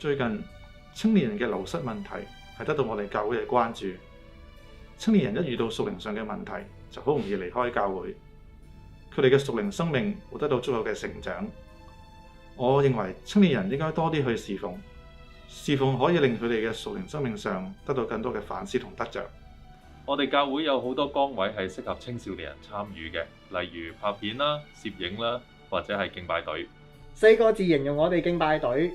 最近青年人嘅流失問題係得到我哋教會嘅關注。青年人一遇到屬靈上嘅問題，就好容易離開教會。佢哋嘅屬靈生命會得到足夠嘅成長。我認為青年人應該多啲去侍奉，侍奉可以令佢哋嘅屬靈生命上得到更多嘅反思同得着。我哋教會有好多崗位係適合青少年人參與嘅，例如拍片啦、攝影啦，或者係敬拜隊。4個字形容我哋敬拜隊：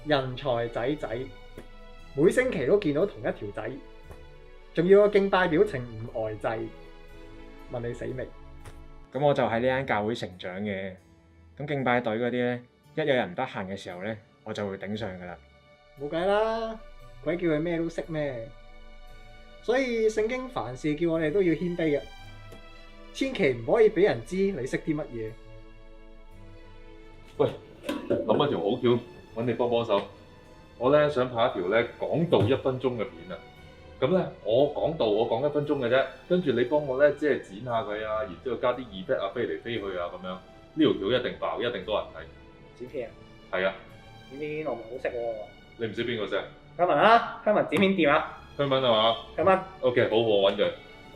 人才仔仔。每星期都見到同一條仔，仲要個敬拜表情唔呆滯。問你死未？咁我就喺呢間教會成長嘅。咁敬拜隊嗰啲咧，一有人得閒嘅時候咧，我就會頂上噶啦。冇計啦，鬼叫佢咩都識咩？所以聖經凡事叫我哋都要謙卑嘅，千祈唔可以俾人知你識啲乜嘢。喂，諗一條好橋，揾你幫幫手。我咧想拍一條咧講道1分鐘嘅片啊。咁咧我講道，我講1分鐘嘅啫，跟住你幫我咧即係剪下佢啊，然之後加啲 effect 啊，飛嚟飛去啊咁樣。呢條橋一定爆，一定多人睇。剪片啊？係啊。剪片我唔係好識喎。你唔識邊個識？香文啊，香文剪片掂啊？香文係嘛？香文。OK，好，我揾佢。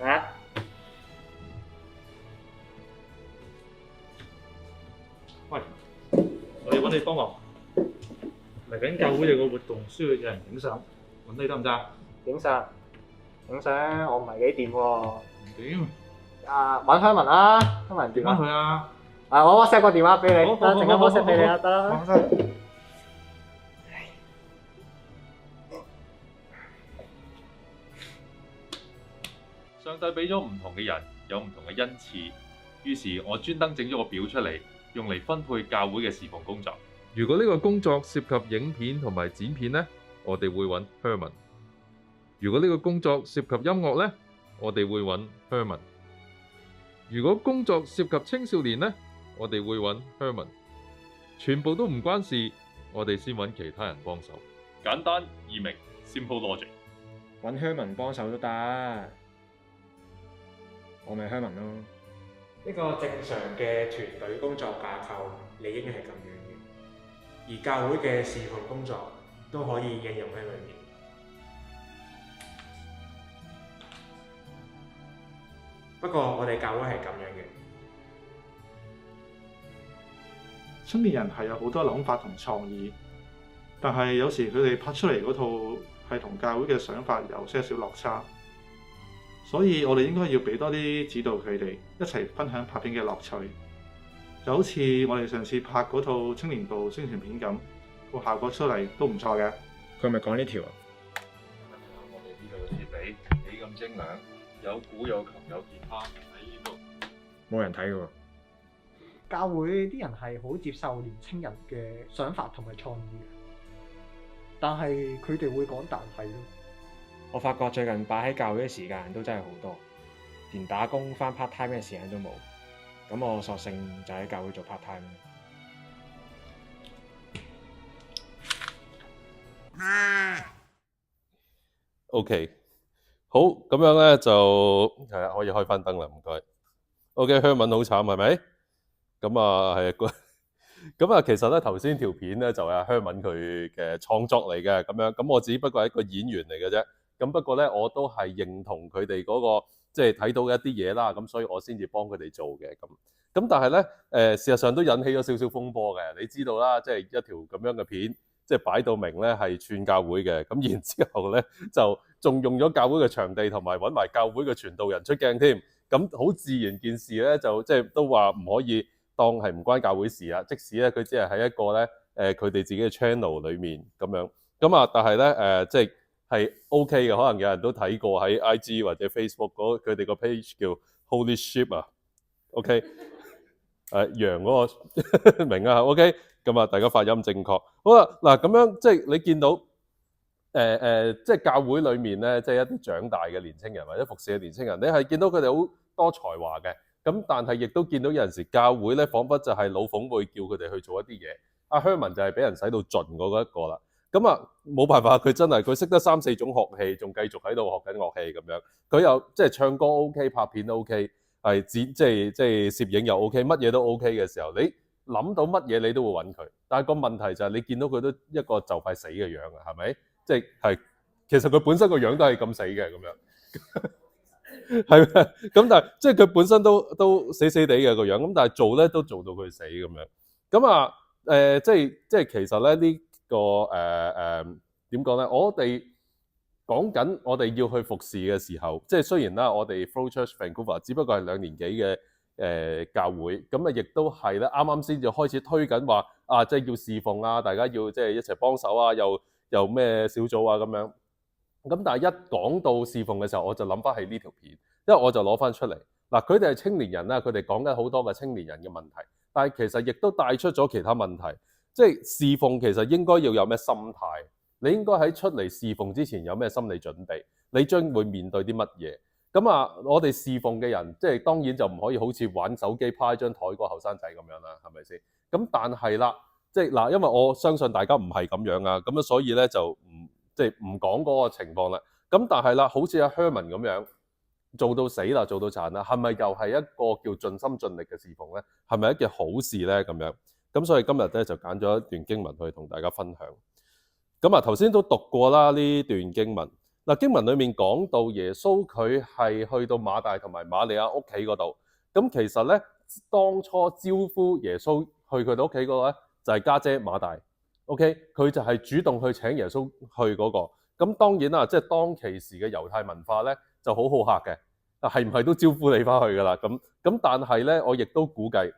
啊？喂，我要揾你幫忙。嚟緊教會有個活動，需要有人影相，揾你得唔得？影相？影相我唔係幾掂喎。唔掂。揾香文啦，香文點返佢啊？我 WhatsApp 個電話俾你，好陣間 WhatsApp 俾你啦，得啦。上帝俾咗唔同嘅人有唔同嘅恩賜，於是我專登整咗個表出嚟，用嚟分配教會嘅侍奉工作。如果呢個工作涉及影片同埋剪片呢，我哋會揾 Herman。如果呢個工作涉及音樂呢，我哋會揾 Herman。如果工作涉及青少年呢，我哋會揾 Herman。全部都唔關事，我哋先揾其他人幫手。簡單易明 ，Simple Logic。揾 Herman 幫手都得，我咪 Herman 咯。呢個正常嘅團隊工作架構理應係咁樣嘅，而教會嘅侍奉工作都可以應用喺裏面。不過我哋教會係咁樣嘅。青年人係有好多諗法同創意，但係有時佢哋拍出嚟嗰套係同教會嘅想法有些少落差，所以我哋應該要俾多啲指導佢哋，一齊分享拍片嘅樂趣。就好似我哋上次拍嗰套青年部宣傳片咁，個效果出嚟都唔錯嘅。佢係咪講呢條啊？我哋呢度嘅設備幾咁精良，有鼓有琴有吉他喺呢度。冇人睇嘅喎。教會啲人係好接受年青人嘅想法同埋創意嘅，但係佢哋會講但係咯。我發覺最近擺喺教會嘅時間都真係好多，連打工返 part time 嘅時間都冇。咁我索性就喺教會做 part time。OK， 好，咁樣咧就係可以開翻燈啦，唔該。OK，Herman 好慘係咪？咁啊係啊，咁啊其實咧頭先條片咧就係Herman佢嘅創作嚟嘅，咁樣咁我只不過係一個演員嚟嘅啫。咁不過咧我都係認同佢哋嗰個即係睇到嘅一啲嘢啦，咁所以我先至幫佢哋做嘅咁。咁但係咧事實上都引起咗少少風波嘅，你知道啦，即係一條咁樣嘅片。即係擺到明咧係串教會嘅，咁然之後咧就仲用咗教會嘅場地同埋揾埋教會嘅傳道人出鏡添，咁好自然件事咧就即係都話唔可以當係唔關教會事啊，即使咧佢只係喺一個咧佢哋自己嘅 channel 裏面咁樣，咁啊但係咧即係 OK 嘅，可能有人都睇過喺 IG 或者 Facebook 佢哋個 page 叫 Holy Sheep 啊 ，OK 羊嗰個明啊 ，OK。咁啊，大家發音正確。好啦，嗱咁樣即係你見到即係教會裏面咧，即係一啲長大嘅年青人或者服侍嘅年青人，你係見到佢哋好多才華嘅。咁但係亦都見到有陣時教會咧，彷彿就係老馮會叫佢哋去做一啲嘢。阿 Herman 就係俾人使到盡嗰一個啦。咁啊冇辦法，佢真係佢識得3、4種樂器，仲繼續喺度學緊樂器咁樣。佢又即係唱歌 OK，拍片 OK，係即係攝影又 OK，乜嘢都 OK 嘅時候，諗到乜嘢你都會揾佢。但係個問題就係你見到佢都一個就快死嘅樣啊，係咪？即係其實佢本身個樣都係咁死嘅咁樣，係咩？咁但係即係佢本身都死死地嘅個樣，咁但係做咧都做到佢死咁樣。咁啊即係其實咧呢個點講咧？我哋講緊我哋要去服侍嘅時候，即係雖然啦，我哋 Flow Church Vancouver 只不過係2年幾嘅教會，咁啊亦都係咧啱啱先至開始推緊話啊，即係要侍奉啊，大家要即係一齊幫手啊，又咩小組啊咁樣。咁但係一講到侍奉嘅時候，我就諗翻起呢條片，因為我就攞翻出嚟嗱，佢哋係青年人啦，佢哋講緊好多嘅青年人嘅問題，但係其實亦都帶出咗其他問題，即係侍奉其實應該要有咩心態？你應該喺出嚟侍奉之前有咩心理準備？你將會面對啲乜嘢？咁啊，我哋侍奉嘅人，即係當然就唔可以好似玩手機趴喺張台個後生仔咁樣啦，係咪先？咁但係啦，即係嗱，因為我相信大家唔係咁樣啊，咁樣所以咧就即係唔講嗰個情況啦。咁但係啦，好似阿 Herman 咁樣做到死啦，做到殘啦，係咪又係一個叫盡心盡力嘅侍奉咧？係咪一件好事咧？咁樣咁所以今日咧就揀咗一段經文去同大家分享。咁啊，頭先都讀過啦呢段經文。嗱，經文裡面講到耶穌佢係去到馬大同埋瑪利亞屋企嗰度。咁其實咧，當初招呼耶穌去佢哋屋企嗰個咧，就係家姐馬大。OK， 佢就係主動去請耶穌去嗰個。咁當然啦，即係當其時嘅猶太文化咧，就好好客嘅。係唔係都招呼你翻去㗎啦？咁但係咧，我亦都估計，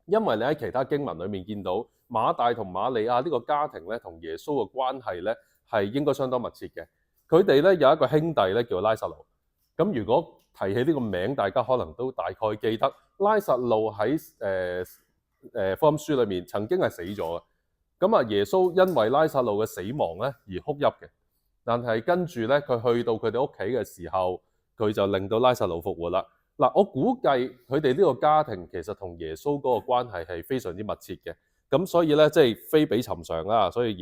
因為你喺其他經文裡面見到馬大同瑪利亞呢個家庭咧，同耶穌嘅關係咧係應該相當密切嘅。佢哋咧有一個兄弟咧叫拉撒路。咁如果提起呢個名，大家可能都大概記得拉撒路喺福音書裏面曾經係死咗嘅。咁啊，耶穌因為拉撒路嘅死亡咧而哭泣嘅。但係跟住咧，佢去到佢哋屋企嘅時候，佢就令到拉撒路復活啦。嗱，我估計佢哋呢個家庭其實同耶穌嗰個關係係非常之密切嘅。咁所以咧，即係非比尋常啦。所以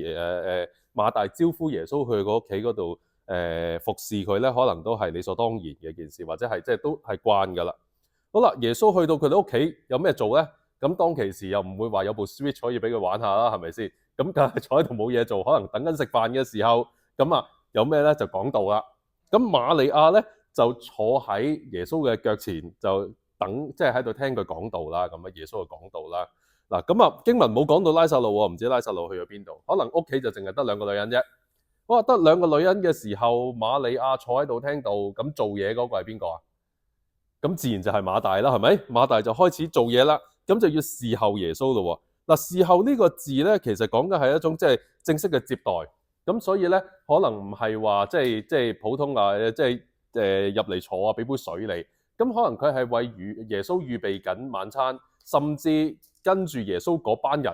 馬大招呼耶穌去個屋企嗰度服侍佢咧，可能都係理所當然嘅一件事，或者係即係都係慣噶啦。好啦，耶穌去到佢哋屋企有咩做咧？咁當其時又唔會話有部 Switch 可以俾佢玩下啦，係咪先？咁梗係坐喺度冇嘢做，可能等緊食飯嘅時候，咁啊有咩咧就講道啦。咁瑪利亞咧就坐喺耶穌嘅腳前，就等即係喺度聽佢講道啦。咁啊耶穌就講道啦。嗱，咁啊經文冇講到拉撒路喎，唔知拉撒路去咗邊度？可能屋企就淨係得2個女人啫。我話得2個女人嘅時候，瑪利亞坐喺度聽道，咁做嘢嗰個係邊個啊？咁自然就係馬大啦，係咪？馬大就開始做嘢啦，咁就要侍候耶穌咯喎。嗱，侍候呢個字咧，其實講嘅係一種即係正式嘅接待。咁所以咧，可能唔係話即係普通啊，即係入嚟坐啊，俾杯水你。咁可能佢係為耶穌預備緊晚餐，甚至跟住耶穌嗰班人。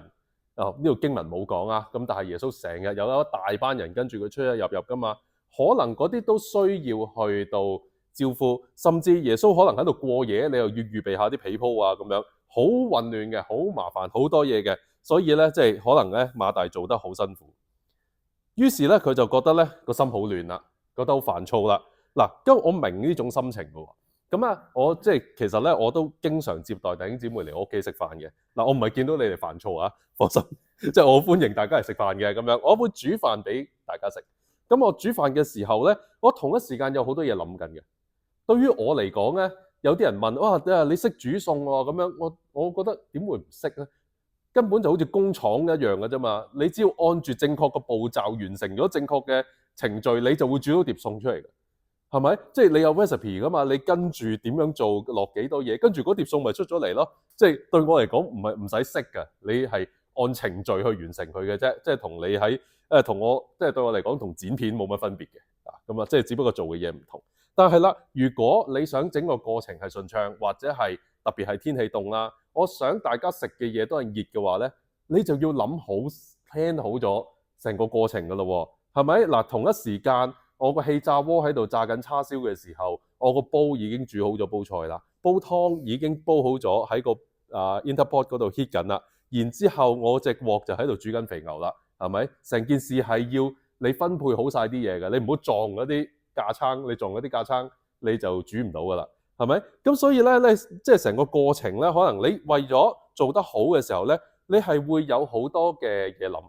呢度經文冇講啊，咁但係耶穌成日有一大班人跟住佢出出入入噶嘛，可能嗰啲都需要去到招呼，甚至耶穌可能喺度過夜，你又要預備下啲被鋪啊咁樣，好混亂嘅，好麻煩，好多嘢嘅，所以咧即係可能咧馬大做得好辛苦，於是咧佢就覺得咧個心好亂啦，覺得好煩躁啦。嗱，咁我明呢種心情嘅喎。咁啊，我即係其實咧，我都經常接待弟兄姊妹嚟我屋企食飯嘅。嗱，我唔係見到你哋煩躁啊，放心，即係我歡迎大家嚟食飯嘅咁樣。我會煮飯俾大家食。咁我煮飯嘅時候咧，我同一時間有好多嘢諗緊嘅。對於我嚟講咧，有啲人問哇，你識煮餸喎？咁樣我覺得點會唔識咧？根本就好似工廠一樣嘅啫嘛。你只要按住正確嘅步驟完成咗正確嘅程序，你就會煮到碟餸出嚟嘅。係咪？即係你有 recipe 噶嘛？你跟住點樣做，落幾多嘢，跟住嗰碟餸咪出咗嚟咯。即係對我嚟講，唔使識㗎，你係按程序去完成佢嘅啫。即係同你喺同我即係對我嚟講，同剪片冇乜分別嘅。咁啊，即係只不過做嘅嘢唔同。但係啦，如果你想整個過程係順暢，或者係特別係天氣凍啦，我想大家食嘅嘢都係熱嘅話咧，你就要諗好 plan 好咗成個過程㗎咯喎，係咪？嗱，同一時間。我個氣炸鍋喺度炸緊叉燒嘅時候，我個煲已經煮好咗煲菜啦，煲湯已經煲好咗喺個Interpot 嗰度 heat 緊啦。然之後我隻鑊就喺度煮緊肥牛啦，係咪？成件事係要你分配好晒啲嘢嘅，你唔好撞嗰啲架撐，你撞嗰啲架撐你就煮唔到噶啦。係咪？咁所以咧，即係成個過程咧，可能你為咗做得好嘅時候咧，你係會有好多嘅嘢諗。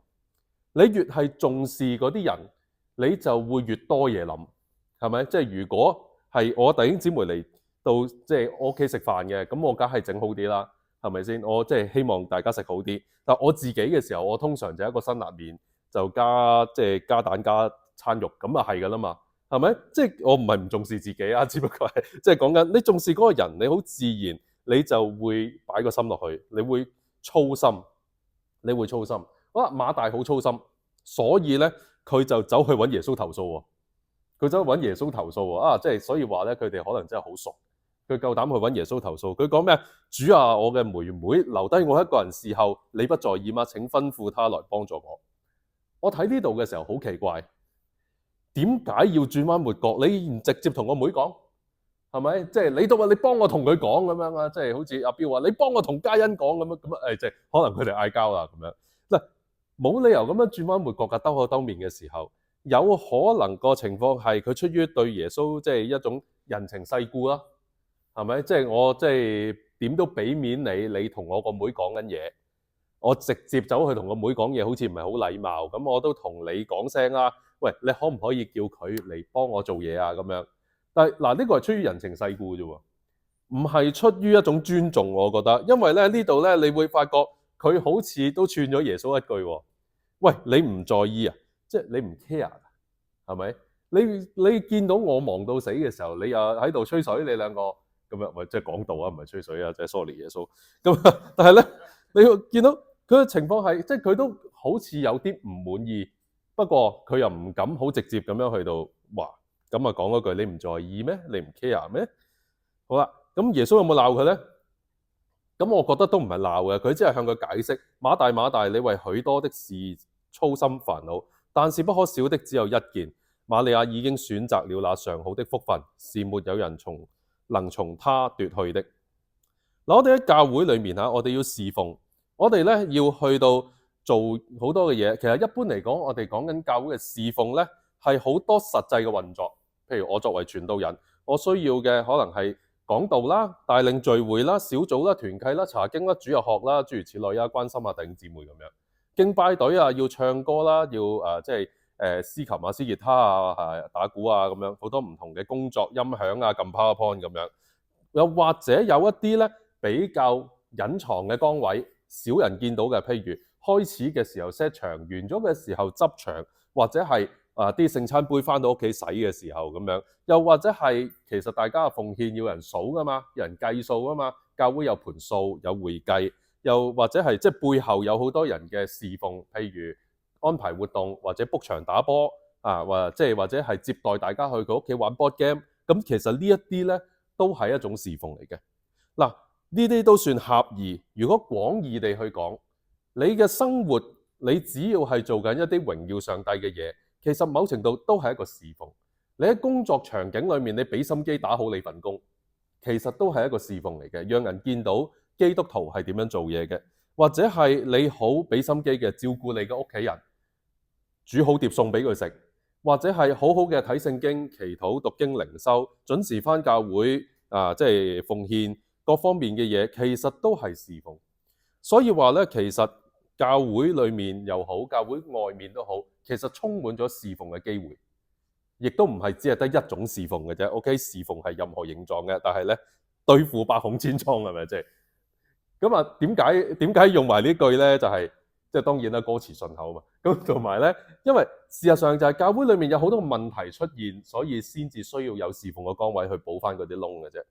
你越係重視嗰啲人，你就會越多嘢諗，係咪？即係如果係我弟兄姊妹嚟到即係我屋企食飯嘅，咁我梗係整好啲啦，係咪先？我即係希望大家食好啲。但我自己嘅時候，我通常就一個辛辣麵，就加蛋加餐肉，咁啊係㗎啦嘛，係咪？即係我唔係唔重視自己啊，只不過係即係講緊你重視嗰個人，你好自然你就會擺個心落去，你會操心，你會操心。好啦，馬大好操心，所以咧佢就走去揾耶穌投訴喎。佢走去揾耶穌投訴喎。啊，即係所以話咧，佢哋可能真係好熟。佢夠膽去揾耶穌投訴。佢講咩？主啊，我嘅妹妹留低我一個人侍候，你不在意嗎？請吩咐他來幫助我。我睇呢度嘅時候好奇怪，點解要轉彎抹角？你唔直接同我妹講，係咪？即係你都話你幫我同佢講咁樣啊？即係好似阿彪話你幫我同嘉欣講咁樣咁啊？即係可能佢哋嗌交啦咁樣。嗱，冇理由咁樣轉彎抹角㗎，兜口兜面嘅時候，有可能個情況係佢出於對耶穌即係一種人情世故啦，係咪？即係我即係點都俾面你同我個妹講緊嘢，我直接走去同個妹講嘢，好似唔係好禮貌，咁我都同你講聲啦。喂，你可唔可以叫佢嚟幫我做嘢啊？咁樣，但係嗱，呢個係出於人情世故啫喎，唔係出於一種尊重，我覺得，因為咧呢度咧你會發覺佢好似都串咗耶穌一句喎。喂，你唔在意啊？即係你唔 care，係咪？你見到我忙到死嘅時候，你又喺度吹水，你兩個咁樣，喂，即係講道啊，唔係吹水啊，即係 sorry 耶穌。咁但係咧，你見到佢嘅情況係，即係佢都好似有啲唔滿意，不過佢又唔敢好直接咁樣去到話，咁啊講嗰句你唔在意咩？你唔 care 咩？好啦，咁耶穌有冇鬧佢咧？咁我覺得都唔係鬧嘅，佢只係向佢解釋：馬大馬大，你為許多的事操心煩惱，但是不可少的只有一件。瑪利亞已經選擇了那上好的福分，是沒有人能從他奪去的。嗱，我哋喺教會裏面嚇，我哋要侍奉，我哋咧要去到做好多嘅嘢。其實一般嚟講，我哋講緊教會嘅侍奉咧，係好多實際嘅運作。譬如我作為傳道人，我需要嘅可能係講道啦、帶領聚會啦、小組啦、團契啦、查經啦、主日學啦，諸如此類啊，關心下弟兄姊妹咁樣。敬拜隊啊，要唱歌啦，要即係司琴啊、司吉他啊、打鼓啊咁樣，好多唔同嘅工作，音響啊、撳 PowerPoint 咁樣。又或者有一啲咧比較隱藏嘅崗位，少人見到嘅，譬如開始嘅時候 set 場，完咗嘅時候執場，或者係啲聖餐杯翻到屋企洗嘅時候咁樣，又或者係其實大家嘅奉獻要人數噶嘛，有人計數啊嘛，教會有盤數有會計，又或者係即係背後有好多人嘅侍奉，譬如安排活動或者 book 場打波啊，或者係接待大家去佢屋企玩 board game，咁其實呢一啲咧都係一種侍奉嚟嘅。嗱，呢啲都算狹義。如果廣義地去講，你嘅生活你只要係做緊一啲榮耀上帝嘅嘢，其實某程度都係一個侍奉。你喺工作場景裏面，你俾心機打好你份工，其實都係一個侍奉嚟嘅，讓人見到基督徒係點樣做嘢嘅，或者係你好俾心機嘅照顧你嘅屋企人，煮好碟餸俾佢食，或者係好好嘅睇聖經、祈禱、讀經、靈修，準時返教會即係奉獻各方面嘅嘢，其實都係侍奉。所以話咧，其實教會裏面又好，教會外面都好，其實充滿咗侍奉嘅機會，亦都唔係只係得一種侍奉嘅啫。OK， 侍奉係任何形狀嘅，但係咧對付百孔千瘡係咪即係？咁啊，點解用埋呢句咧？就係即係當然啦，歌詞順口嘛。咁同埋咧，因為事實上就係教會裏面有好多問題出現，所以先至需要有侍奉嘅崗位去補翻嗰啲窿嘅啫。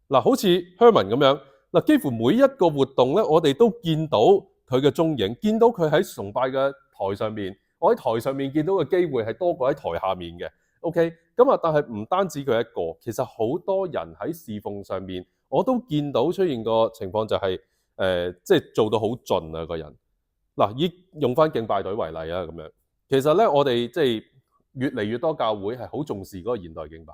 嗱，好似 Herman 咁樣，嗱，幾乎每一個活動咧，我哋都見到佢嘅蹤影，見到佢喺崇拜嘅台上面，我喺台上面見到嘅機會係多過喺台下面嘅。OK，咁啊，但係唔單止佢一個，其實好多人喺侍奉上面，我都見到出現個情況就係即係做到好盡啊個人。嗱，以用翻敬拜隊為例啊，咁樣其實咧，我哋即係越嚟越多教會係好重視嗰個現代敬拜，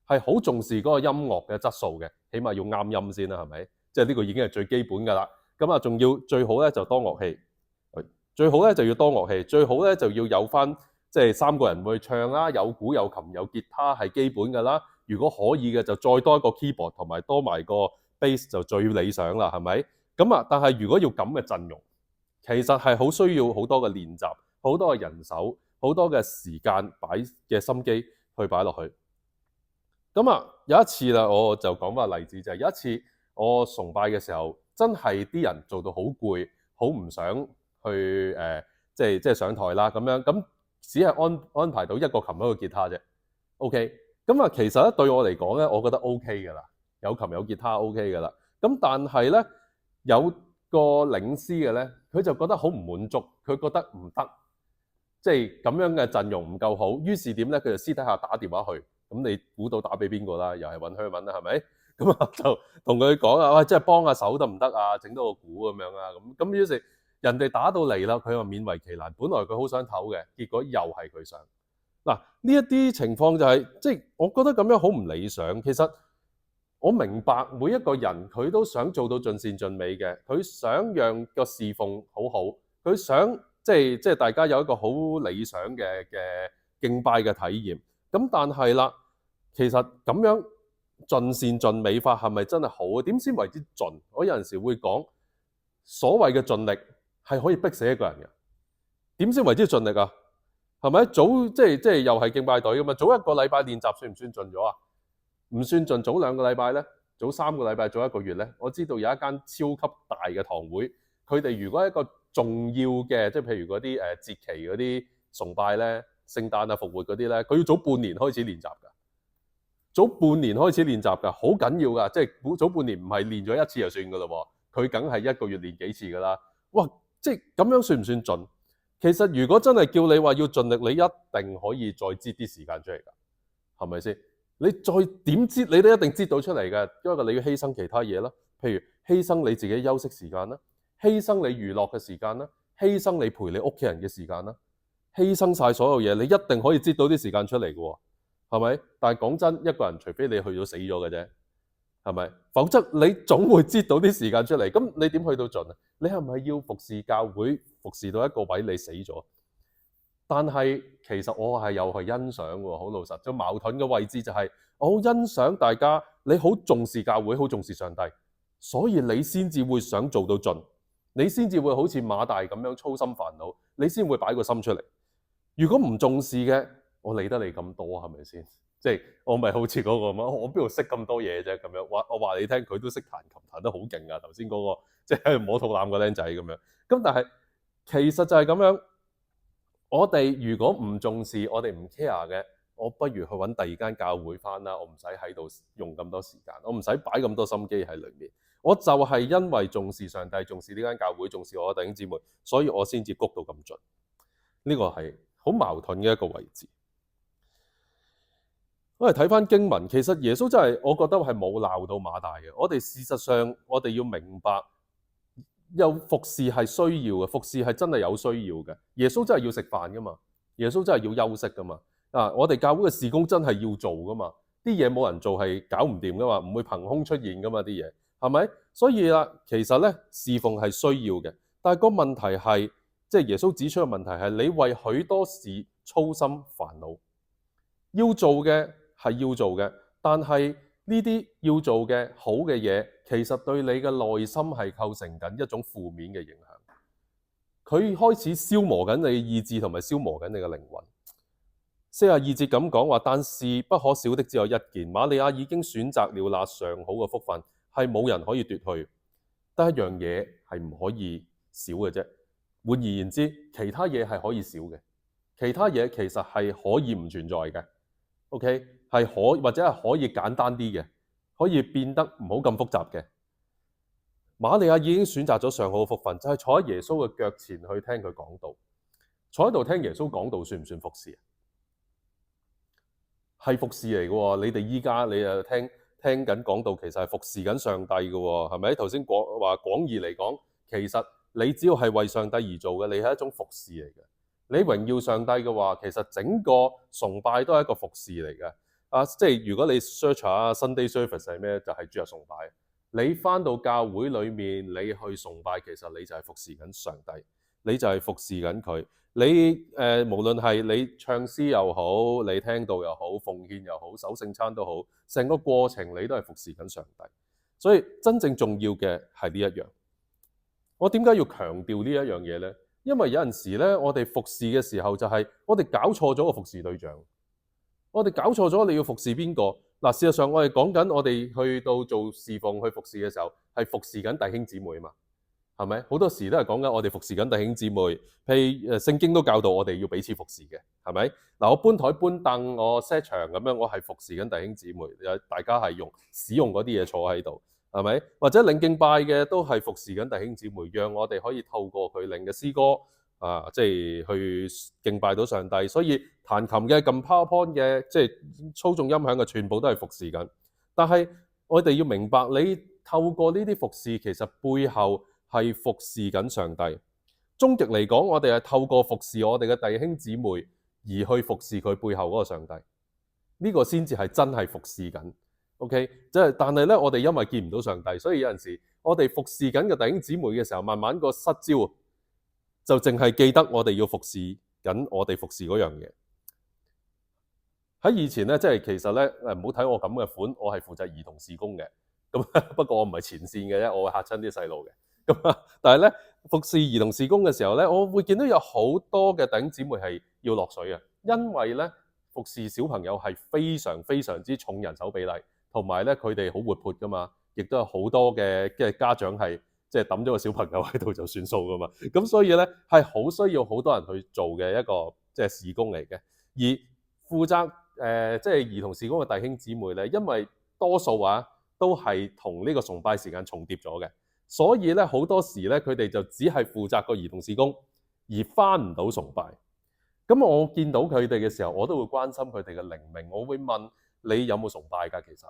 係好重視嗰個音樂嘅質素嘅，起碼要啱音先啦，係咪？即係呢個已經係最基本㗎啦。咁啊，仲要最好咧就多樂器，最好咧就要多樂器，最好咧就要有翻即係3個人會唱啦，有鼓有琴有吉他係基本㗎啦。如果可以嘅就再多一個 keyboard 同埋多埋個 bass 就最理想啦，係咪？咁啊，但係如果要咁嘅陣容，其實係好需要好多嘅練習，好多嘅人手，好多嘅時間擺嘅心機去擺落去。咁啊，有一次啦，我就講翻個例子，就係有一次我崇拜嘅時候，真係啲人做到好攰，好唔想去即係上台啦咁樣，咁只係安排到一個琴一個吉他啫。OK，咁啊，其實咧對我嚟講咧，我覺得 OK 㗎啦，有琴有吉他 OK 㗎啦。咁但係咧有個領詩嘅咧，佢就覺得好唔滿足，佢覺得唔得，即係咁樣嘅陣容唔夠好，於是點咧？佢就私底下打電話去。咁你估到打俾邊個啦？又係揾香文啦，係咪？咁啊就同佢講啊，喂，即係幫下手得唔得啊？整到個鼓咁樣啊，咁於是人哋打到嚟啦，佢話勉為其難。本來佢好想唞嘅，結果又係佢想。嗱，呢一啲情況就係即係我覺得咁樣好唔理想。其實我明白每一個人佢都想做到盡善盡美嘅，佢想讓個侍奉好好，佢想即係大家有一個好理想嘅敬拜嘅體驗。咁但係啦，其實咁樣盡善盡美法係咪真係好？點先為之盡？我有陣時會講，所謂嘅盡力係可以逼死一個人嘅。點先為之盡力啊？係咪早即係又係敬拜隊㗎嘛？早一個禮拜練習算唔算盡咗啊？唔算盡，早2個禮拜咧，早3個禮拜，早1個月咧。我知道有一間超級大嘅堂會，佢哋如果一個重要嘅，即係譬如嗰啲節期嗰啲崇拜咧。聖誕啊、復活嗰啲咧，佢要早半年開始練習㗎，早半年開始練習㗎，好緊要㗎。即係早半年唔係練咗一次就算㗎咯喎，佢梗係1個月練幾次㗎啦。哇！即係咁樣算唔算盡？其實如果真係叫你話要盡力，你一定可以再擠啲時間出嚟㗎，係咪先？你再點擠，你都一定擠到出嚟㗎，因為你要犧牲其他嘢啦，譬如犧牲你自己休息時間啦，犧牲你娛樂嘅時間啦，犧牲你陪你屋企人嘅時間啦。犧牲晒所有嘢，你一定可以擠到啲時間出嚟嘅喎，係咪？但係講真，一個人除非你去咗死咗嘅啫，係咪？否則你總會擠到啲時間出嚟。咁你點去到盡啊？你係咪要服侍教會，服侍到一個位你死咗？但係其實我係又係欣賞喎，好老實。最矛盾嘅位置就係我好欣賞大家，你好重視教會，好重視上帝，所以你先至會想做到盡，你先至會好似馬大咁樣操心煩惱，你先會擺個心出嚟。如果唔重視嘅，我理得你咁多係咪先？即係我咪好似嗰個咁，我邊度識咁多嘢啫？咁樣我話你聽，佢都識彈琴，彈得好勁啊！頭先嗰個即係摸肚腩個僆仔咁樣。咁但係其實就係咁樣，我哋如果唔重視，我哋唔 care 嘅，我不如去揾第二間教會返啦。我唔使喺度用咁多時間，我唔使擺咁多心機喺裏面。我就係因為重視上帝，重視呢間教會，重視我嘅弟兄姊妹，所以我先至谷到咁盡。呢個係好矛盾嘅一個位置。我哋睇翻經文，其實耶穌真係，我覺得係冇鬧到馬大嘅。我哋事實上，我哋要明白，有服侍係需要嘅，服侍係真係有需要嘅。耶穌真係要食飯噶嘛，耶穌真係要休息噶嘛。我哋教會嘅事工真係要做噶嘛，啲嘢冇人做係搞唔掂噶嘛，唔會憑空出現噶嘛啲嘢，係咪？所以啦，其實咧侍奉係需要嘅，但係個問題係，即係耶穌指出嘅問題係，你為許多事操心煩惱，要做嘅係要做嘅，但係呢啲要做嘅好嘅嘢，其實對你嘅內心係構成緊一種負面嘅影響。佢開始消磨緊你嘅意志，同埋消磨緊你嘅靈魂。42節咁講話，但是不可少的只有一件，瑪利亞已經選擇了那上好嘅福分，係冇人可以奪去。得一樣嘢係唔可以少嘅啫。換而言之，其他嘢係可以少嘅，其他嘢其實係可以唔存在嘅。OK， 係或者係可以簡單啲嘅，可以變得唔好咁複雜嘅。瑪利亞已經選擇咗上好嘅福分，就係坐喺耶穌嘅腳前去聽佢講道。坐喺度聽耶穌講道算唔算服侍啊？係服侍嚟嘅喎。你哋依家你又聽緊講道，其實係服侍緊上帝嘅喎，係咪？頭先話廣義嚟講，其實你只要係為上帝而做嘅，你係一種服侍嚟嘅。你榮耀上帝嘅話，其實整個崇拜都係一個服侍嚟嘅。即係如果你 search 下 Sunday service 係咩，就係主日崇拜。你返到教會裏面，你去崇拜，其實你就係服侍緊上帝。你就係服侍緊佢。你無論係你唱詩又好，你聽道又好，奉獻又好，守聖餐都好，成個過程你都係服侍緊上帝。所以真正重要嘅係呢一樣。我點解要強調呢一樣嘢呢？因為有陣時咧，我哋服侍嘅時候就係我哋搞錯咗個服侍對象，我哋搞錯咗你要服侍邊個。嗱，事實上我哋講緊我哋去到做侍奉去服侍嘅時候，係服侍緊弟兄姊妹啊嘛，係咪？好多時都係講緊我哋服侍緊弟兄姊妹，譬如聖經都教導我哋要彼此服侍嘅，係咪？嗱，我搬台搬凳，我 set 場咁樣，我係服侍緊弟兄姊妹，大家係使用嗰啲嘢坐喺度。係咪？或者領敬拜嘅都係服侍緊弟兄姊妹，讓我哋可以透過佢領嘅詩歌即係去敬拜到上帝。所以彈琴嘅、撳 PowerPoint 嘅、即係操縱音響嘅，全部都係服侍緊。但係我哋要明白，你透過呢啲服侍，其實背後係服侍緊上帝。終極嚟講，我哋係透過服侍我哋嘅弟兄姊妹而去服侍佢背後嗰個上帝。呢個先至係真係服侍緊。OK， 但係咧，我哋因為見唔到上帝，所以有陣時我哋服侍緊嘅弟兄姊妹嘅時候，慢慢個失焦，就淨係記得我哋要服侍緊我哋服侍嗰樣嘢。喺以前咧，即係其實咧，唔好睇我咁嘅款，我係負責兒童事工嘅。咁不過我唔係前線嘅啫，我會嚇親啲細路嘅。咁但係咧，服侍兒童事工嘅時候咧，我會見到有好多嘅弟兄姊妹係要落水嘅，因為咧服侍小朋友係非常非常之重人手比例。同埋咧，佢哋好活潑噶嘛，亦都有好多嘅家長係即係抌咗個小朋友喺度就算數噶嘛。咁所以咧係好需要好多人去做嘅一個即係事工嚟嘅。而負責即係兒童事工嘅弟兄姊妹咧，因為多數都係同呢個崇拜時間重疊咗嘅，所以咧好多時咧佢哋就只係負責個兒童事工，而返唔到崇拜。咁我見到佢哋嘅時候，我都會關心佢哋嘅靈命，我會問。你有冇崇拜㗎？其實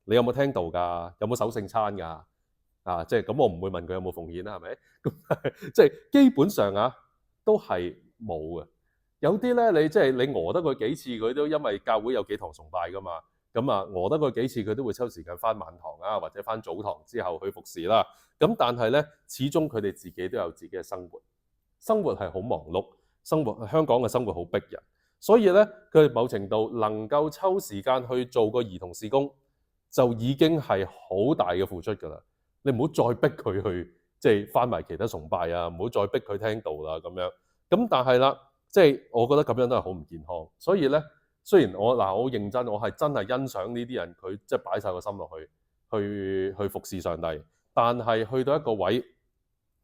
你有冇聽道㗎？有冇守聖餐㗎？即係咁，我唔會問佢有冇奉獻啦，係咪？咁即係基本上都係冇嘅。有啲咧，你即係你餓得佢幾次，佢都因為教會有幾堂崇拜㗎嘛。咁餓得佢幾次，佢都會抽時間返晚堂或者返早堂之後去服侍啦。咁但係咧，始終佢哋自己都有自己嘅生活，生活係好忙碌，香港嘅生活好逼人。所以咧，佢哋某程度能夠抽時間去做個兒童事工，就已經係好大嘅付出㗎啦。你唔好再逼佢去，即係返埋其他崇拜唔好再逼佢聽道啦咁樣。咁但係啦，即係我覺得咁樣都係好唔健康。所以咧，雖然我好認真，我係真係欣賞呢啲人，佢即係擺晒個心落去服侍上帝。但係去到一個位，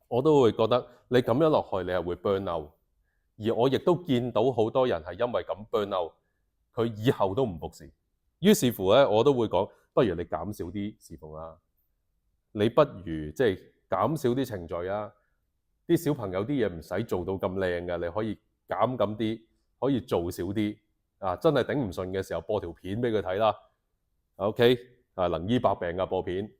我都會覺得你咁樣落去，你係會 burn out。而我亦都見到好多人係因為咁 burn out，佢以後都唔服侍。於是乎咧，我都會講，不如你減少啲侍奉啦，你不如即係減少啲程序啊，啲小朋友啲嘢唔使做到咁靚嘅，你可以減咁啲，可以做少啲真係頂唔順嘅時候播條片俾佢睇啦。OK 能醫百病嘅播片，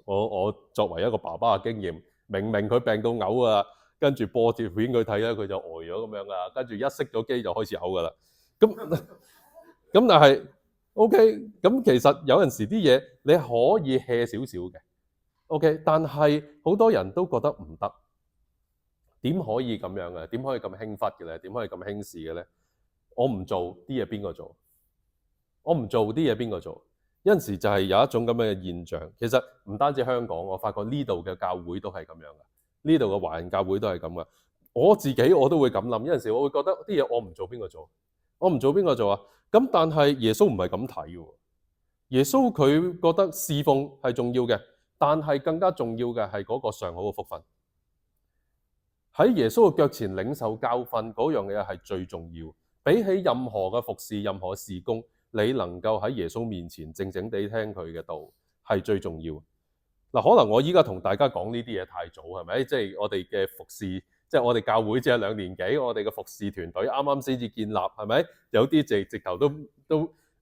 我作為一個爸爸嘅經驗，明明佢病到嘔跟住播條片佢睇咧，佢就呆咗咁樣噶，跟住一熄咗機就開始嘔噶啦。咁但係 OK， 咁其實有陣時啲嘢你可以 hea 少少嘅 OK， 但係好多人都覺得唔得，點可以咁樣嘅？點可以咁輕忽嘅咧？點可以咁輕視嘅咧？我唔做啲嘢邊個做？我唔做啲嘢邊個做？有陣時就係有一種咁樣嘅現象。其實唔單止香港，我發覺呢度嘅教會都係咁樣嘅。呢度嘅華人教會都係咁噶，我自己我都會咁諗。有陣時我會覺得啲嘢我唔做邊個做？我唔做邊個做啊？咁但係耶穌唔係咁睇嘅。耶穌佢覺得侍奉係重要嘅，但係更加重要嘅係嗰個上好嘅福分。喺耶穌嘅腳前領受教訓嗰樣嘢係最重要，比起任何嘅服侍、任何事工，你能夠喺耶穌面前靜靜地聽佢嘅道係最重要。嗱，可能我依家同大家講呢啲嘢太早，係咪？即係我哋嘅服侍，即係我哋教會只係2年幾，我哋嘅服侍團隊啱啱先至建立，係咪？有啲直頭都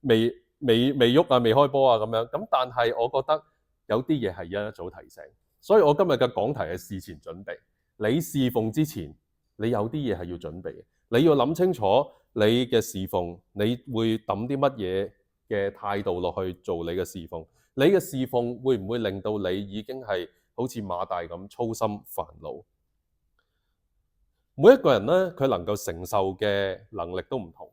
未喐未開波咁樣。咁但係我覺得有啲嘢係一早提醒，所以我今日嘅講題係事前準備。你侍奉之前，你有啲嘢係要準備嘅，你要諗清楚你嘅侍奉，你會抌啲乜嘢嘅態度落去做你嘅侍奉。你嘅侍奉會唔會令到你已經係好似馬大咁操心煩惱？每一個人咧，佢能夠承受嘅能力都唔同，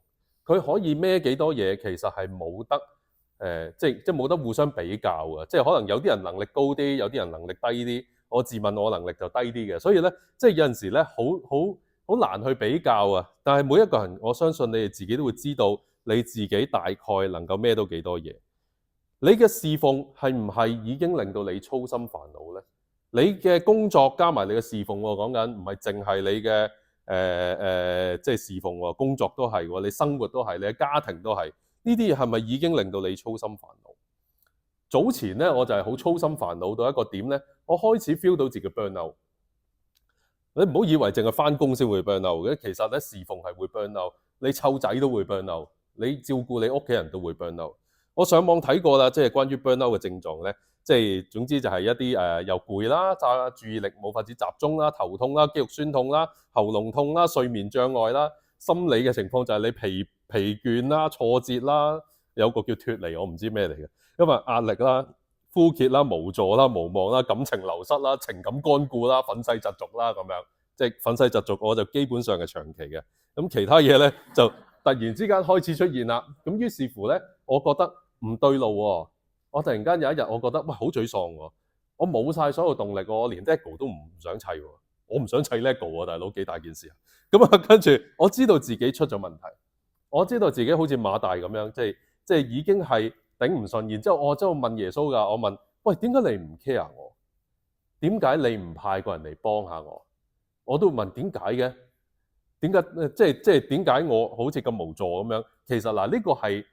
佢可以孭幾多嘢，其實係冇得即係冇得互相比較嘅，即係可能有啲人能力高啲，有啲人能力低啲。我自問我能力就低啲嘅，所以咧，即係有陣時咧，好難去比較啊。但係每一個人，我相信你哋自己都會知道你自己大概能夠孭到幾多嘢。你嘅侍奉係唔係已經令到你操心煩惱咧？你嘅工作加埋你嘅侍奉喎，講緊唔係淨係你嘅即係侍奉喎，工作都係喎，你生活都係，你嘅家庭都係。呢啲嘢係咪已經令到你操心煩惱？早前咧，我就係好操心煩惱到一個點咧，我開始 feel 到自己 burn out。你唔好以為淨係返工先會 burn out 嘅，其實咧侍奉係會 burn out，你湊仔都會 burn out，你照顧你屋企人都會 burn out。我上網睇過啦，即係關於 burn out 嘅症狀咧，即係總之就係一啲又攰啦、注意力冇法子集中啦、頭痛啦、肌肉酸痛啦、喉嚨痛啦、睡眠障礙啦，心理嘅情況就係你疲倦啦、挫折啦，有個叫脫離，我唔知咩嚟嘅，因為壓力啦、枯竭啦、無助啦、無望啦、感情流失啦、情感乾固啦、憤世嫉俗啦咁樣，即係憤世嫉俗我就基本上係長期嘅，咁其他嘢咧就突然之間開始出現啦，咁於是乎咧，我覺得唔對路喎，我突然間有一日我覺得喂好沮喪喎，我冇晒所有動力喎，我連 LEGO 都唔想砌喎，我唔想砌 LEGO 喎，大佬幾大件事啊！咁啊跟住我知道自己出咗問題，我知道自己好似馬大咁樣，即係已經係頂唔順，然之後我真係問耶穌㗎，我問喂點解你唔 care 我？點解你唔派個人嚟幫下我？我都問點解嘅？點解即係點解我好似咁無助咁樣？其實嗱呢個係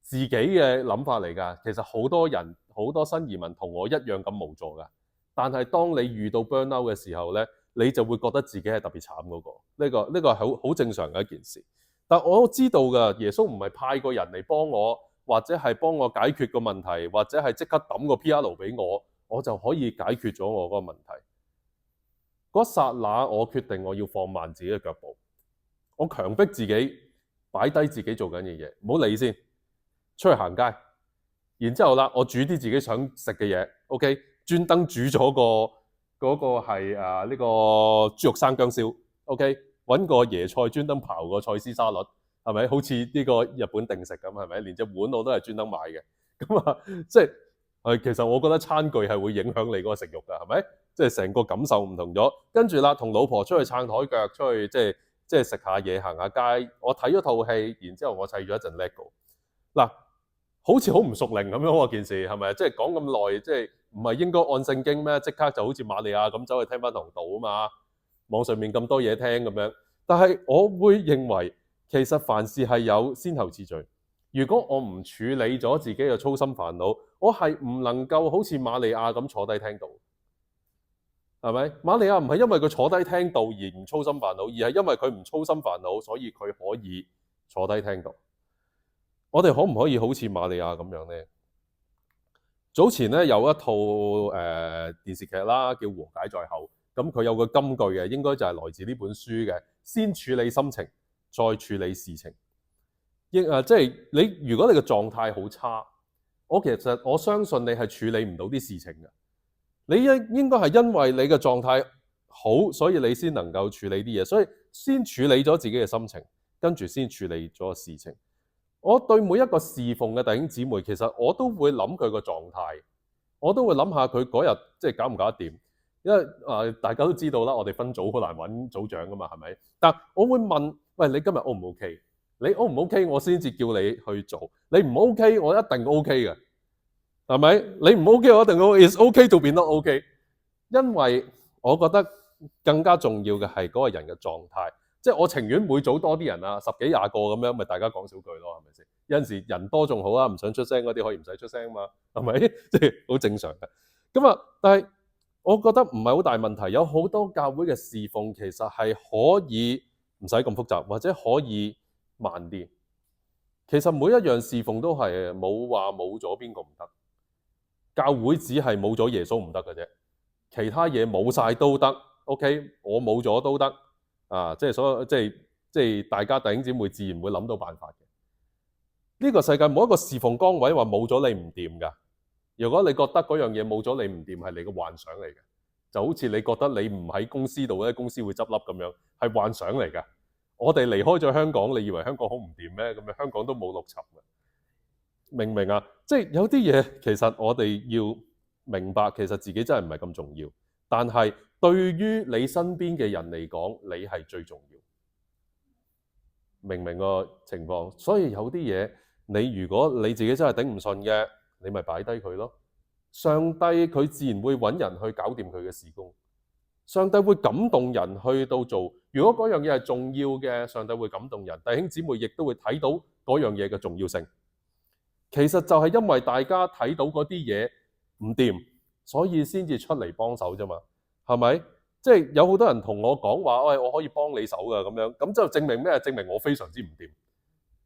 自己嘅諗法嚟㗎。其實好多人好多新移民同我一樣咁無助㗎。但係當你遇到 burnout 嘅時候咧，你就會覺得自己係特別慘嗰個。呢個係好正常嘅一件事。但我知道㗎，耶穌唔係派個人嚟幫我，或者係幫我解決個問題，或者係即刻抌個 PR 俾我就可以解決咗我嗰個問題。嗰剎那，我決定我要放慢自己嘅腳步，我強迫自己擺低自己做緊嘅嘢，唔好理先，出去行街。然之後啦，我煮啲自己想食嘅嘢 ，OK， 專登煮咗嗰個係呢個豬肉生薑燒 ，OK， 揾個椰菜專登刨個菜絲沙律，係咪？好似呢個日本定食咁，係咪？連隻碗我都係專登買嘅。咁啊，即係其實我覺得餐具係會影響你嗰個食慾㗎，係咪？即係成個感受唔同咗。跟住啦，同老婆出去撐台腳，出去即係食下嘢、行下街。我睇咗套戲，然之後我砌咗一陣 LEGO。嗱，好似好唔熟靈咁樣喎件事，係咪？即係講咁耐，即係唔係應該按聖經咩？即刻就好似瑪利亞咁走去聽返堂道啊嘛。網上面咁多嘢聽咁樣，但係我會認為其實凡事係有先後次序。如果我唔處理咗自己嘅操心煩惱，我係唔能夠好似瑪利亞咁坐低聽道。係咪？瑪利亞唔係因為佢坐低聽道而唔操心煩惱，而係因為佢唔操心煩惱，所以佢可以坐低聽道。我哋可唔可以好似瑪利亞咁樣呢？早前咧有一套電視劇啦，叫《和解在後》。咁佢有個金句嘅，應該就係來自呢本書嘅。先處理心情，再處理事情。即係你，如果你嘅狀態好差，其實我相信你係處理唔到啲事情嘅。你應該係因為你嘅狀態好，所以你先能夠處理啲嘢。所以先處理咗自己嘅心情，跟住先處理咗事情。我對每一個侍奉嘅弟兄姊妹，其實我都會諗佢個狀態，我都會諗下佢嗰日即係搞唔搞得掂。因為大家都知道啦，我哋分組好難揾組長噶嘛，係咪？但我會問：喂，你今日 O 唔 OK？ 你 O 唔 OK？ 我先至叫你去做。你唔 OK， 我一定 OK 嘅，係咪？你唔 OK， 我一定 It's OK to be not OK。因為我覺得更加重要嘅係嗰個人嘅狀態。即係我情願每組多啲人啊，10幾20個咁樣，咪大家講少句咯，係咪先？有陣時人多仲好啊，唔想出聲嗰啲可以唔使出聲嘛，係咪？即係好正常嘅。咁啊，但係我覺得唔係好大問題，有好多教會嘅侍奉其實係可以唔使咁複雜，或者可以慢啲。其實每一樣侍奉都係冇話冇咗邊個唔得，教會只係冇咗耶穌唔得嘅啫，其他嘢冇晒都得。OK， 我冇咗都得啊！即係所有即係大家弟兄姊妹自然會諗到辦法嘅。呢個世界冇一個侍奉崗位話冇咗你唔掂㗎。如果你覺得嗰樣嘢冇咗你唔掂，係你嘅幻想嚟嘅。就好似你覺得你唔喺公司度咧，公司會執笠咁樣，係幻想嚟㗎。我哋離開咗香港，你以為香港好唔掂咩？咁樣香港都冇陸沉嘅，明唔明啊？即係有啲嘢其實我哋要明白，其實自己真係唔係咁重要，但係對於你身邊嘅人嚟講，你係最重要。明唔明個情況？所以有啲嘢你如果你自己真係頂唔順嘅，你咪擺低佢咯。上帝佢自然會揾人去搞掂佢嘅事工。上帝會感動人去到做。如果嗰樣嘢係重要嘅，上帝會感動人。弟兄姊妹亦都會睇到嗰樣嘢嘅重要性。其實就係因為大家睇到嗰啲嘢唔掂，所以先至出嚟幫手啫嘛。係咪？即係有好多人同我講話，喂，我可以幫你手㗎咁樣，咁就證明咩？證明我非常之唔掂。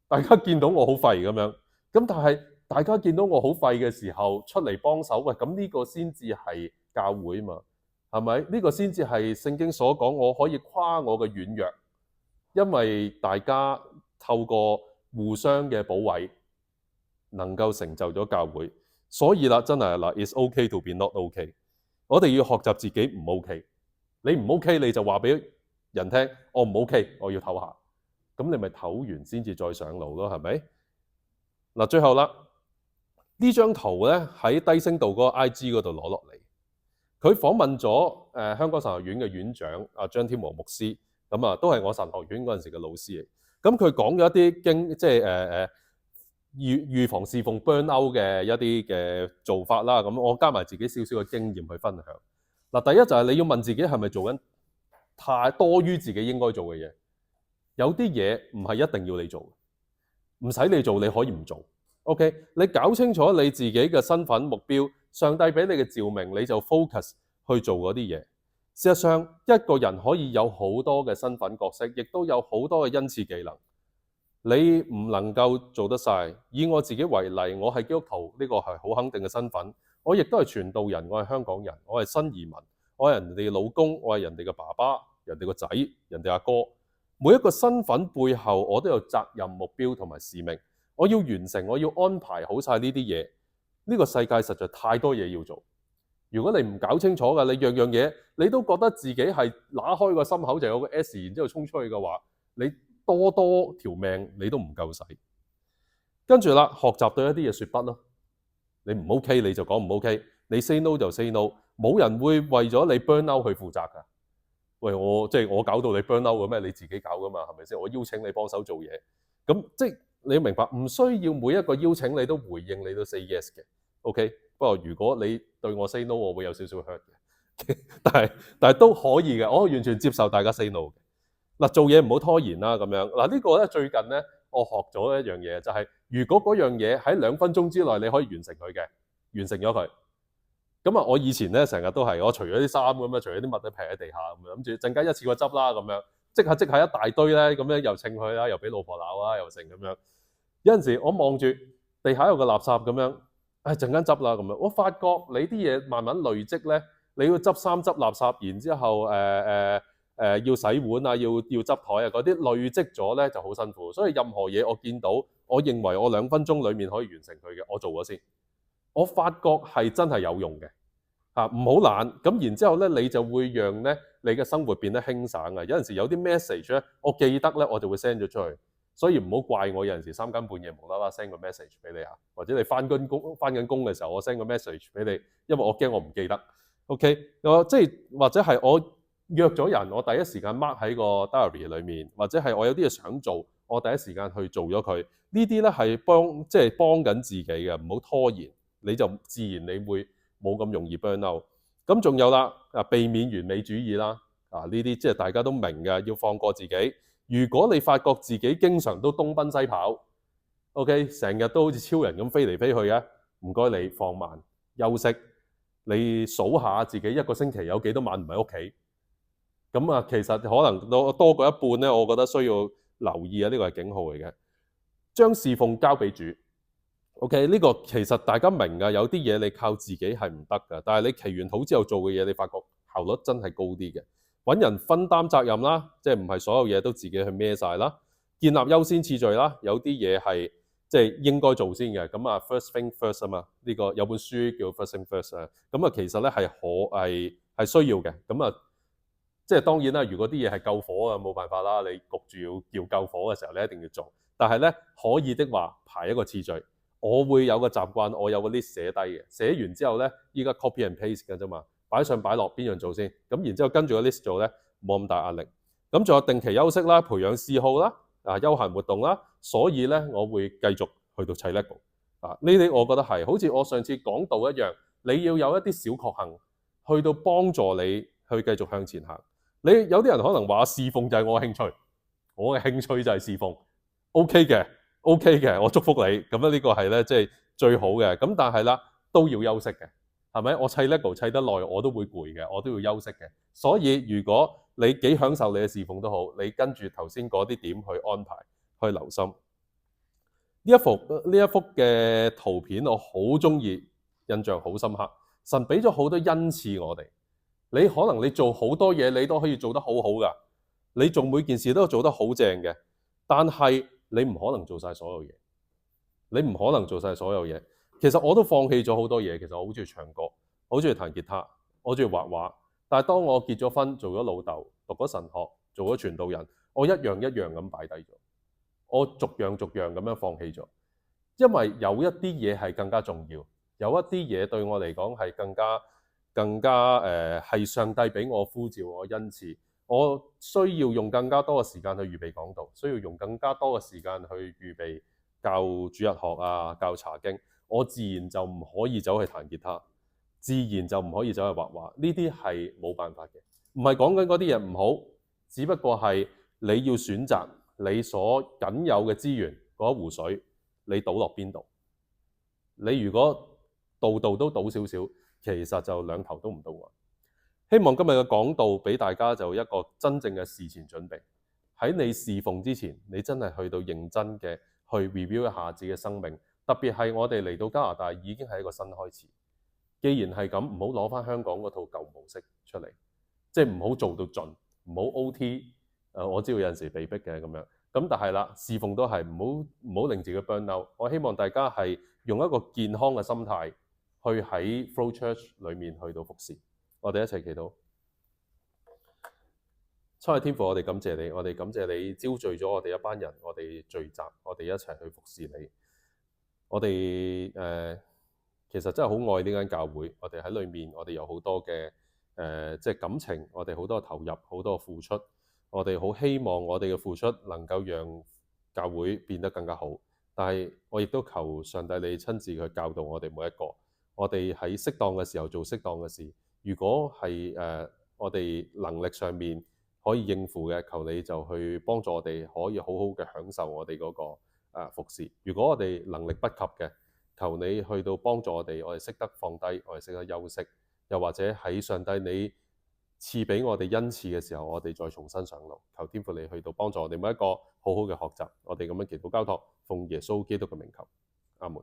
大家見到我好廢咁樣，咁但係大家見到我好廢嘅時候出嚟幫手，喂，咁呢個先至係教會嘛，係咪？呢個先至係聖經所講，我可以誇我嘅軟弱，因為大家透過互相嘅保衞，能夠成就咗教會。所以啦，真係嗱 ，it's okay to be not okay。我哋要學習自己唔 OK。你唔 OK 你就話俾人聽，我唔 OK，我要唞下。咁你咪唞完先至再上路咯，係咪？嗱，最後啦，呢張圖咧喺低聲道嗰個 IG 嗰度攞落嚟，佢訪問咗香港神學院嘅院長阿張天和牧師，咁啊都係我神學院嗰陣時嘅老師嚟。咁佢講咗一啲即係預防侍奉 burn out 嘅一啲嘅做法啦。咁我加埋自己少少嘅經驗去分享。嗱，第一就係你要問自己係咪做緊太多於自己應該做嘅嘢。有啲嘢唔係一定要你做，唔使你做你可以唔做。OK， 你搞清楚你自己嘅身份目標，上帝俾你嘅召命，你就 focus 去做嗰啲嘢。事實上，一個人可以有好多嘅身份角色，亦都有好多嘅恩賜技能。你唔能夠做得晒。以我自己為例，我係基督徒，呢個係好肯定嘅身份。我亦都係傳道人，我係香港人，我係新移民，我係人哋嘅老公，我係人哋嘅爸爸，人哋個仔，人哋阿哥。每一個身份背後，我都有責任、目標同埋使命。我要完成，我要安排好晒呢啲嘢。呢個世界實在太多嘢要做。如果你唔搞清楚嘅，你樣樣嘢你都覺得自己係揦開個心口就有個 S， 然之後衝出去嘅話，你多條命你都唔夠使。跟住啦，學習對一啲嘢說不咯。你唔 OK 你就講唔 OK， 你 say no 就 say no， 冇人會為咗你 burn out 去負責㗎。喂，我搞到你 burn out 嘅咩？你自己搞㗎嘛，係咪先？我邀請你幫手做嘢，咁即係你要明白，唔需要每一個邀請你都回應，你都 say yes 嘅。OK， 不過如果你對我 say no， 我會有少少 hurt 嘅。但係都可以嘅，我完全接受大家 say no 嘅。嗱，做嘢唔好拖延啦，咁樣嗱，呢個咧最近咧我學咗一樣嘢，就係如果嗰樣嘢喺2分鐘之內你可以完成佢嘅，完成咗佢。咁啊，我以前咧成日都係我除咗啲衫咁樣，除咗啲襪都劈喺地下咁樣，諗住陣間一次過執啦咁樣，積下一大堆咧，咁樣又稱佢啦，又俾老婆鬧啦，又成咁樣。有陣時我望住地下有個垃圾咁樣，陣間執啦咁樣。我發覺你啲嘢慢慢累積咧，你要執衫執垃圾，然之後要洗碗啊，要執台啊，嗰啲累積咗咧就好辛苦。所以任何嘢我見到，我認為我2分鐘裡面可以完成佢嘅，我做咗先。我發覺係真係有用嘅，唔好懶。咁然之後咧，你就會讓咧你嘅生活變得輕省啊。有陣時有啲 message 咧，我記得咧，我就會 send 咗出去。所以唔好怪我有陣時3更半夜無啦啦 send 個 message 俾你啊，或者你翻緊工嘅時候，我 send 個 message 俾你，因為我驚我唔記得。OK， 即係或者係我約咗人，我第一時間 mark 喺個 diary 裏面，或者係我有啲嘢想做，我第一時間去做咗佢。呢啲咧係幫緊自己嘅，唔好拖延。你就自然你會冇咁容易 burn out。咁仲有啦，避免完美主義啦，呢啲即係大家都明嘅，要放過自己。如果你發覺自己經常都東奔西跑 ，OK， 成日都好似超人咁飛嚟飛去嘅，唔該你放慢休息。你數下自己一個星期有幾多晚唔喺屋企。咁啊，其實可能多過一半咧，我覺得需要留意啊，呢個係警號嚟嘅。將侍奉交俾主。OK， 呢個其實大家明㗎，有啲嘢你靠自己係唔得㗎，但係你祈完禱之後做嘅嘢，你發覺效率真係高啲嘅。揾人分擔責任啦，即係唔係所有嘢都自己去孭晒啦。建立優先次序啦，有啲嘢係即係應該做先嘅。咁啊 ，first thing first 啊嘛，呢個有本書叫 First Thing First 啊。咁啊，其實咧係需要嘅。咁啊，即係當然啦，如果啲嘢係救火啊，冇辦法啦，你焗住要叫救火嘅時候，你一定要做。但係咧，可以的話排一個次序。我會有個習慣，我有個 list 寫低嘅，寫完之後咧，依家 copy and paste 嘅啫嘛，擺上擺落邊樣做先，咁然之後跟住個 list 做咧，冇咁大壓力。咁仲有定期休息啦，培養嗜好啦，休閒活動啦，所以咧我會繼續去到砌 Lego 呢啲我覺得係好似我上次講到一樣，你要有一啲小確幸去到幫助你去繼續向前行。你有啲人可能話侍奉就係我嘅興趣，我嘅興趣就係侍奉 ，OK 嘅。OK 嘅，我祝福你。咁咧呢個係咧即係最好嘅。咁但係啦，都要休息嘅，係咪？我砌 Lego 砌得耐，我都會攰嘅，我都要休息嘅。所以如果你幾享受你嘅侍奉都好，你跟住頭先嗰啲點去安排，去留心。呢一幅嘅圖片我好中意，印象好深刻。神俾咗好多恩賜我哋，你可能你做好多嘢，你都可以做得好好㗎。你做每件事都做得好正嘅，但係你唔可能做晒所有嘢，你唔可能做晒所有嘢。其實我都放棄咗好多嘢。其實我好中意唱歌，我好中意彈吉他，我中意畫畫。但係當我結咗婚，做咗老豆，讀咗神學，做咗傳道人，我一樣一樣咁擺低咗，我逐樣逐樣咁樣放棄咗。因為有一啲嘢係更加重要，有一啲嘢對我嚟講係更加係上帝俾我呼召我恩賜。我需要用更加多嘅時間去預備講道，需要用更加多嘅時間去預備教主日學啊、教查經。我自然就唔可以走去彈吉他，自然就唔可以走去畫畫。呢啲係冇辦法嘅，唔係講緊嗰啲嘢唔好，只不過係你要選擇你所僅有嘅資源嗰一壺水，你倒落邊度？你如果度度都倒少少，其實就兩頭都唔到岸。希望今日嘅講道俾大家就一個真正嘅事前準備，喺你侍奉之前，你真係去到認真嘅去 review 一下自己嘅生命。特別係我哋嚟到加拿大已經係一個新開始。既然係咁，唔好攞翻香港嗰套舊模式出嚟，即係唔好做到盡，唔好 OT。我知道有陣時被逼嘅咁樣，咁但係啦，侍奉都係唔好令自己 burn out。我希望大家係用一個健康嘅心態去喺 Flow Church 裏面去到服侍。我哋一齊祈禱。親愛天父，我哋感謝你，我哋感謝你招聚咗我哋一班人，我哋聚集，我哋一齊去服侍你。我哋其實真係好愛呢間教會，我哋喺裏面，我哋有好多嘅即係感情，我哋好多投入，好多付出。我哋好希望我哋嘅付出能夠讓教會變得更加好。但係我亦都求上帝你親自去教導我哋每一個，我哋喺適當嘅時候做適當嘅事。如果係我哋能力上面可以應付嘅，求你就去幫助我哋可以好好嘅享受我哋嗰個服侍。如果我哋能力不及嘅，求你去到幫助我哋識得放低，我哋識得休息，又或者喺上帝你賜俾我哋恩賜嘅時候，我哋再重新上路。求天父你去到幫助我哋每一個好好嘅學習。我哋咁樣祈禱交託，奉耶穌基督嘅名求，阿門。